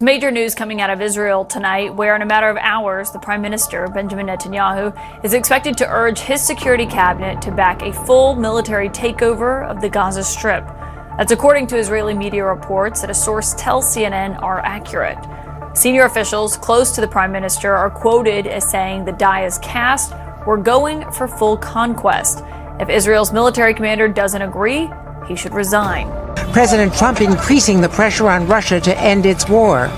Major news coming out of Israel tonight, where in a matter of hours, the Prime Minister, Benjamin Netanyahu, is expected to urge his security cabinet to back a full military takeover of the Gaza Strip. That's according to Israeli media reports that a source tells CNN are accurate. Senior officials close to the Prime Minister are quoted as saying the die is cast, we're going for full conquest. If Israel's military commander doesn't agree, he should resign. President Trump increasing the pressure on Russia to end its war,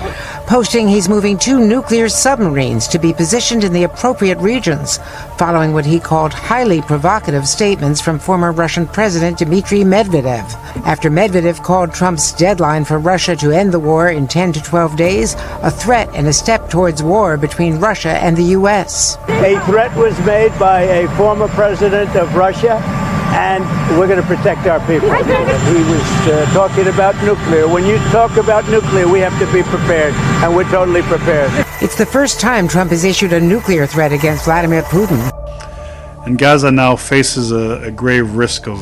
posting he's moving 2 nuclear submarines to be positioned in the appropriate regions, following what he called highly provocative statements from former Russian President Dmitry Medvedev. After Medvedev called Trump's deadline for Russia to end the war in 10 to 12 days a threat and a step towards war between Russia and the U.S. A threat was made by a former president of Russia, and we're going to protect our people. He was talking about nuclear. When you talk about nuclear, we have to be prepared, and we're totally prepared. It's the first time Trump has issued a nuclear threat against Vladimir Putin. And Gaza now faces a grave risk of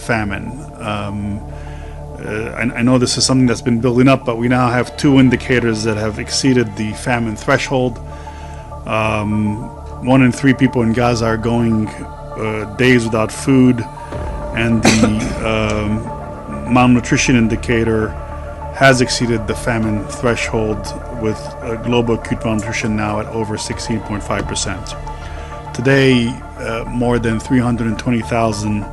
famine. I know this is something that's been building up, but we now have 2 indicators that have exceeded the famine threshold. 1 in 3 people in Gaza are going days without food, and the malnutrition indicator has exceeded the famine threshold, with global acute malnutrition now at over 16.5%. Today, more than 320,000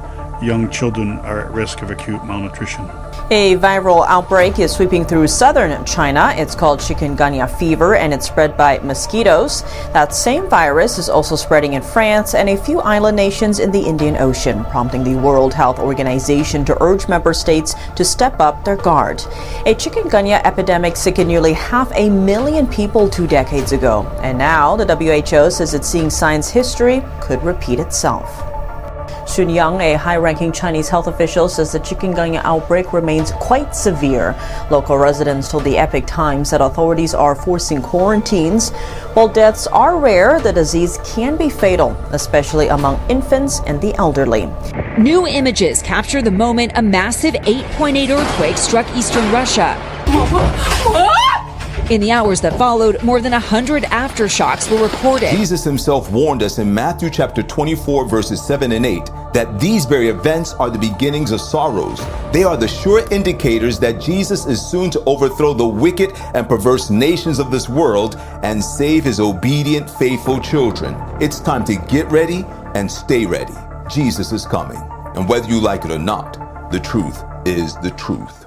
young children are at risk of acute malnutrition. A viral outbreak is sweeping through southern China. It's called chikungunya fever, and it's spread by mosquitoes. That same virus is also spreading in France and a few island nations in the Indian Ocean, prompting the World Health Organization to urge member states to step up their guard. A chikungunya epidemic sickened nearly 500,000 people 2 decades ago, and now the WHO says it's seeing signs history could repeat itself. Sun Yang, a high-ranking Chinese health official, says the chikungunya outbreak remains quite severe. Local residents told the Epoch Times that authorities are forcing quarantines. While deaths are rare, the disease can be fatal, especially among infants and the elderly. New images capture the moment a massive 8.8 earthquake struck eastern Russia. In the hours that followed, more than 100 aftershocks were recorded. Jesus himself warned us in Matthew chapter 24, verses 7 and 8, that these very events are the beginnings of sorrows. They are the sure indicators that Jesus is soon to overthrow the wicked and perverse nations of this world and save his obedient, faithful children. It's time to get ready and stay ready. Jesus is coming. And whether you like it or not, the truth is the truth.